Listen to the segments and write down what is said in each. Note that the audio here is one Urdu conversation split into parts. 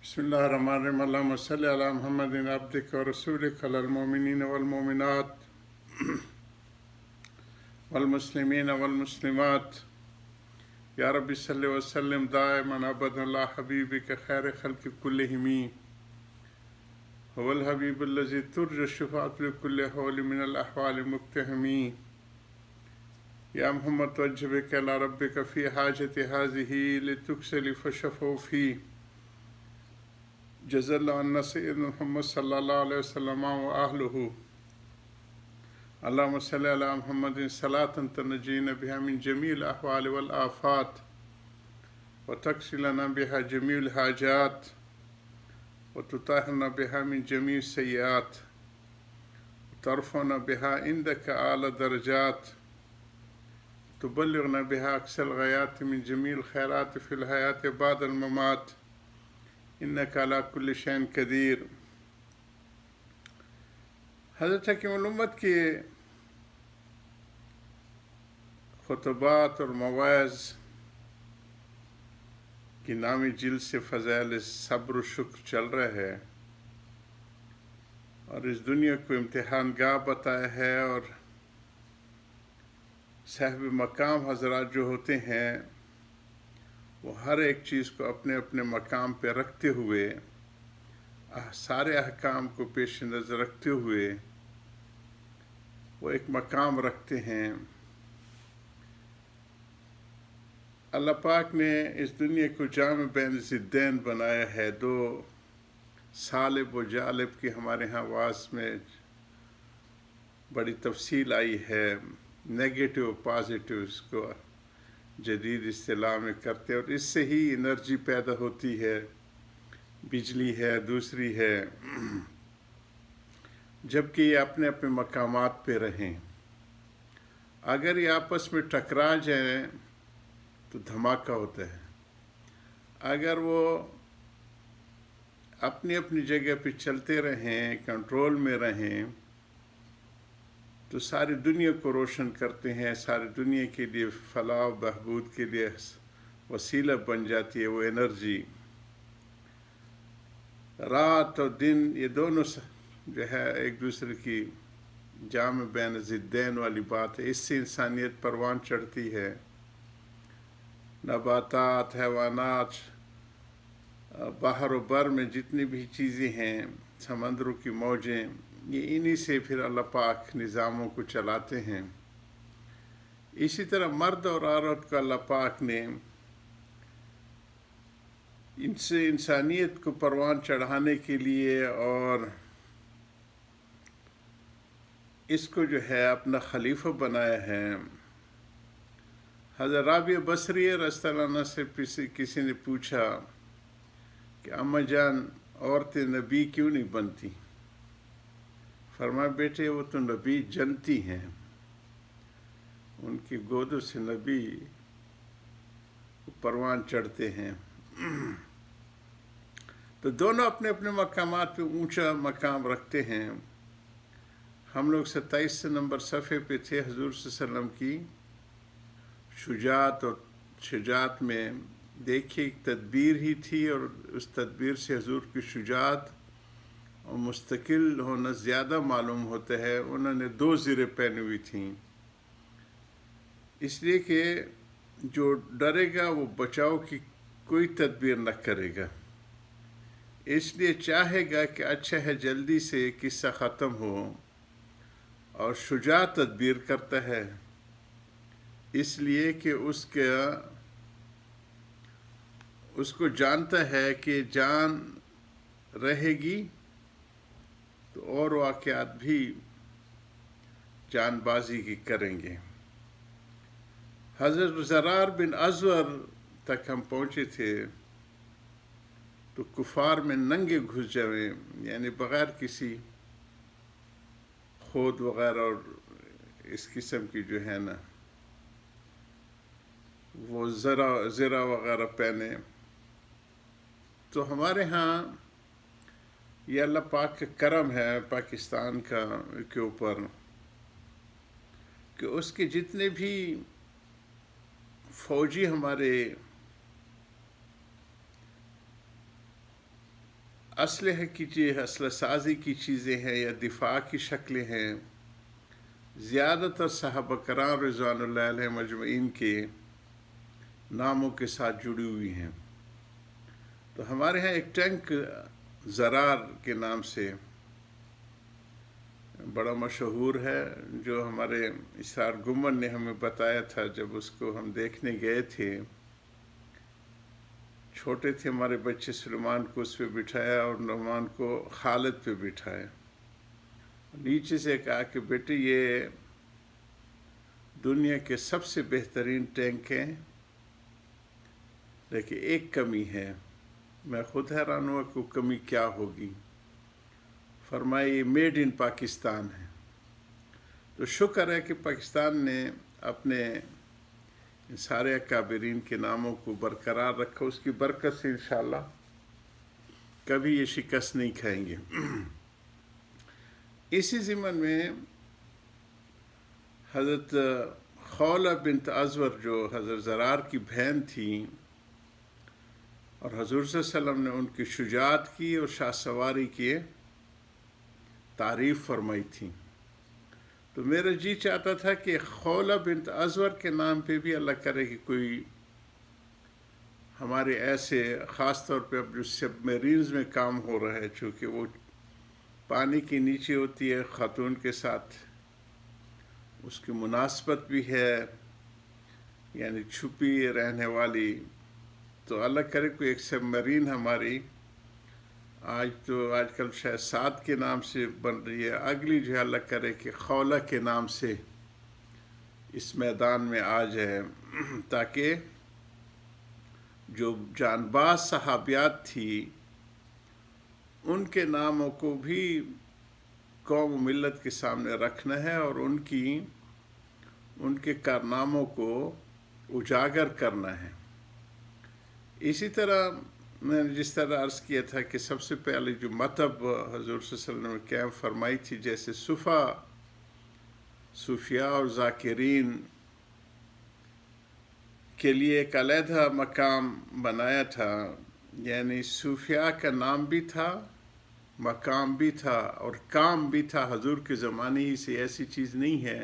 بسم الله الرحمن الرحيم اللهم صل على محمد عبدك ورسولك على المؤمنين والمؤمنات والمسلمين والمسلمات يا رب صل وسلم دائما أبدا على حبيبك خير خلق كلهم هو الحبيب الذي ترجى الشفاعة لكل حول من الأحوال مقتحم يا محمد توجه بك إلى ربك في حاجة هذه لتكسل فشفوا فيه جزا الله عنا سيدنا محمد صلى الله عليه وسلم وأهله اللهم صل على محمد صلاة تنجينا بها من جميع الأحوال والآفات وتكشف لنا بها جميع الحاجات وتطهرنا بها من جميع السيئات وترفعنا بها عندك أعلى درجات تبلغنا بها أقصى الغايات من جميع الخيرات في الحياة بعد الممات إنك على كل شيء قدیر۔ حضرت حکیم الامت کے خطبات اور مواعظ کی نامی جلد سے فضائل صبر و شکر چل رہا ہے اور اس دنیا کو امتحان گاہ بتایا ہے، اور صاحب مقام حضرات جو ہوتے ہیں وہ ہر ایک چیز کو اپنے اپنے مقام پہ رکھتے ہوئے، سارے احکام کو پیش نظر رکھتے ہوئے وہ ایک مقام رکھتے ہیں۔ اللہ پاک نے اس دنیا کو جامع بین ضدین بنایا ہے۔ دو صالب و جالب کی ہمارے ہاں واس میں بڑی تفصیل آئی ہے، نیگیٹو پازیٹیوز کو جدید اصطلاح میں کرتے، اور اس سے ہی انرجی پیدا ہوتی ہے، بجلی ہے، دوسری ہے، جبکہ یہ اپنے اپنے مقامات پہ رہیں۔ اگر یہ آپس میں ٹکرا جائیں تو دھماکہ ہوتا ہے، اگر وہ اپنی اپنی جگہ پہ چلتے رہیں، کنٹرول میں رہیں، تو ساری دنیا کو روشن کرتے ہیں، ساری دنیا کے لیے فلاح و بہبود کے لیے وسیلہ بن جاتی ہے وہ انرجی۔ رات اور دن یہ دونوں جو ہے ایک دوسرے کی جامع بین ضدین والی بات ہے۔ اس سے انسانیت پروان چڑھتی ہے، نباتات، حیوانات، بحر و بر میں جتنی بھی چیزیں ہیں، سمندروں کی موجیں، یہ انہی سے پھر اللہ پاک نظاموں کو چلاتے ہیں۔ اسی طرح مرد اور عورت کو اللہ پاک نے ان سے انسانیت کو پروان چڑھانے کے لیے اور اس کو جو ہے اپنا خلیفہ بنایا ہے۔ حضرت رابعہ بصری رضی اللہ عنہ سے کسی نے پوچھا کہ اماں جان عورتیں نبی کیوں نہیں بنتی؟ فرمایا بیٹے وہ تو نبی جنتی ہیں، ان کی گودوں سے نبی پروان چڑھتے ہیں۔ تو دونوں اپنے اپنے مقامات پہ اونچا مقام رکھتے ہیں۔ ہم لوگ 27 نمبر صفحے پہ تھے، حضور صلی اللہ علیہ وسلم کی شجاعت، اور شجاعت میں دیکھیے ایک تدبیر ہی تھی، اور اس تدبیر سے حضور کی شجاعت اور مستقل ہونا زیادہ معلوم ہوتا ہے۔ انہوں نے 2 زریں پہنی ہوئی تھیں، اس لیے کہ جو ڈرے گا وہ بچاؤ کی کوئی تدبیر نہ کرے گا، اس لیے چاہے گا کہ اچھا ہے جلدی سے قصہ ختم ہو، اور شجاع تدبیر کرتا ہے اس لیے کہ اس کو جانتا ہے کہ جان رہے گی تو اور واقعات بھی جان بازی کی کریں گے۔ حضرت زرار بن ازور تک ہم پہنچے تھے تو کفار میں ننگے گھس جائیں، یعنی بغیر کسی خود وغیرہ اور اس قسم کی جو ہے نا وہ زرہ وغیرہ پہنے۔ تو ہمارے ہاں یہ اللہ پاک کا کرم ہے پاکستان کا کے اوپر کہ اس کے جتنے بھی فوجی ہمارے اسلحہ اسلحہ سازی کی چیزیں ہیں یا دفاع کی شکلیں ہیں، زیادہ تر صحابہ کرام رضوان اللہ علیہ مجمعین کے ناموں کے ساتھ جڑی ہوئی ہیں۔ تو ہمارے ہاں ایک ٹینک زرار کے نام سے بڑا مشہور ہے، جو ہمارے اسرار گمن نے ہمیں بتایا تھا جب اس کو ہم دیکھنے گئے تھے۔ چھوٹے تھے ہمارے بچے، سلیمان کو اس پہ بٹھایا اور نعمان کو خالد پہ بٹھایا، نیچے سے کہا کہ بیٹے یہ دنیا کے سب سے بہترین ٹینک ہیں، لیکن ایک کمی ہے۔ میں خود حیران ہوا کہ وہ کمی کیا ہوگی۔ فرمایا یہ میڈ ان پاکستان ہے۔ تو شکر ہے کہ پاکستان نے اپنے سارے اکابرین کے ناموں کو برقرار رکھا، اس کی برکت سے انشاءاللہ کبھی یہ شکست نہیں کھائیں گے۔ اسی ضمن میں حضرت خولہ بنت ازور جو حضرت زرار کی بہن تھیں، اور حضور صلی اللہ علیہ وسلم نے ان کی شجاعت کی اور شاہ سواری کی تعریف فرمائی تھی۔ تو میرا جی چاہتا تھا کہ خولہ بنت ازور کے نام پہ بھی اللہ کرے کہ کوئی ہمارے ایسے، خاص طور پہ اب جو سب میرینز میں کام ہو رہا ہے، چونکہ وہ پانی کے نیچے ہوتی ہے، خاتون کے ساتھ اس کی مناسبت بھی ہے، یعنی چھپی رہنے والی، تو اللہ کرے کوئی ایک سب مرین ہماری آج کل شاید 7 کے نام سے بن رہی ہے، اگلی جو ہے اللہ کرے کہ خولہ کے نام سے اس میدان میں آ جائے، تاکہ جو جان باز صحابیات تھی ان کے ناموں کو بھی قوم و ملت کے سامنے رکھنا ہے اور ان کے کارناموں کو اجاگر کرنا ہے۔ اسی طرح میں نے جس طرح عرض کیا تھا کہ سب سے پہلے جو مطلب حضور صلی اللہ علیہ وسلم نے قائم فرمائی تھی، جیسے صوفیاء اور ذاکرین کے لیے ایک علیحدہ مقام بنایا تھا، یعنی صوفیاء کا نام بھی تھا، مقام بھی تھا اور کام بھی تھا۔ حضور کے زمانے ہی سے ایسی چیز نہیں ہے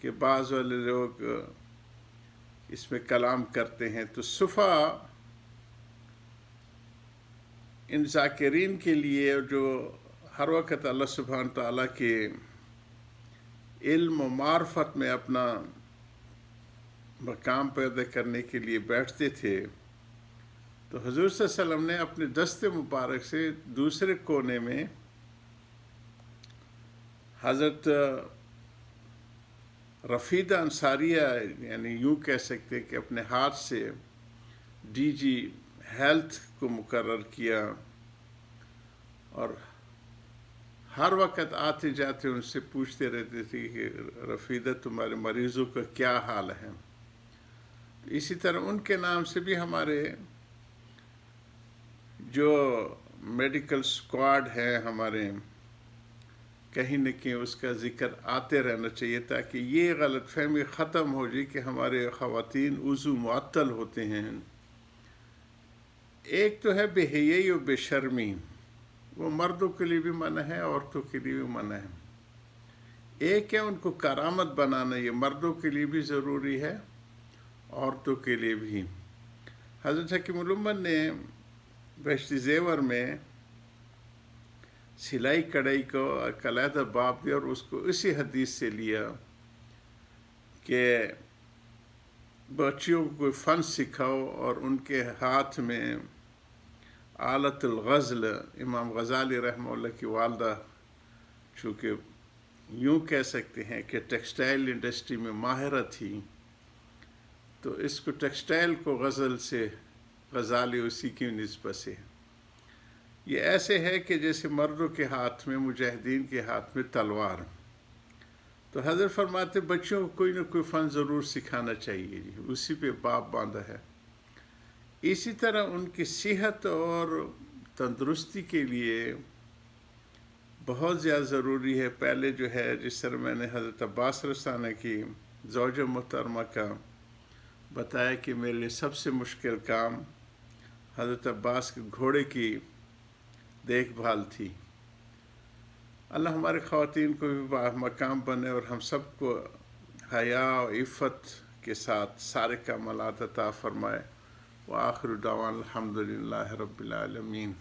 کہ بعض والے لوگ اس میں کلام کرتے ہیں۔ تو صفا ان ذاکرین کے لیے جو ہر وقت اللہ سبحانہ تعالیٰ کے علم و معرفت میں اپنا مقام پیدا کرنے کے لیے بیٹھتے تھے، تو حضور صلی اللہ علیہ وسلم نے اپنے دست مبارک سے دوسرے کونے میں حضرت رفیدہ انصاریہ، یعنی یوں کہہ سکتے کہ اپنے ہاتھ سے ڈی جی ہیلتھ کو مقرر کیا، اور ہر وقت آتے جاتے ان سے پوچھتے رہتے تھے کہ رفیدہ تمہارے مریضوں کا کیا حال ہے۔ اسی طرح ان کے نام سے بھی ہمارے جو میڈیکل اسکواڈ ہے ہمارے، کہیں نہ کہیں اس کا ذکر آتے رہنا چاہیے، تاکہ یہ غلط فہمی ختم ہو جائے کہ ہمارے خواتین عضو معطل ہوتے ہیں۔ ایک تو ہے بے حیائی و بے شرمی، وہ مردوں کے لیے بھی منع ہے، عورتوں کے لیے بھی منع ہے۔ ایک ہے ان کو کرامت بنانا، یہ مردوں کے لیے بھی ضروری ہے، عورتوں کے لیے بھی۔ حضرت حکیم الامت نے بہشت زیور میں سلائی کڑھائی کو ایک علیحدہ باب دیا، اور اس کو اسی حدیث سے لیا کہ بچیوں کو کوئی فن سکھاؤ، اور ان کے ہاتھ میں آلت الغزل، امام غزالی رحمہ اللہ کی والدہ چونکہ یوں کہہ سکتے ہیں کہ ٹیکسٹائل انڈسٹری میں ماہرہ تھی، تو اس کو ٹیکسٹائل کو غزل سے غزالی اسی کی نسبت سے۔ یہ ایسے ہے کہ جیسے مردوں کے ہاتھ میں، مجاہدین کے ہاتھ میں تلوار۔ تو حضرت فرماتے بچوں کو کوئی نہ کوئی فن ضرور سکھانا چاہیے، جی اسی پہ باب باندھا ہے۔ اسی طرح ان کی صحت اور تندرستی کے لیے بہت زیادہ ضروری ہے۔ پہلے جو ہے جس طرح میں نے حضرت عباس رسانہ کی زوجہ محترمہ کا بتایا کہ میرے لیے سب سے مشکل کام حضرت عباس کے گھوڑے کی دیکھ بھال تھی۔ اللہ ہمارے خواتین کو بھی مقام بنے اور ہم سب کو حیا و عفت کے ساتھ سارے کمالات عطا فرمائے۔ وآخر دعوانا الحمدللہ رب العالمین۔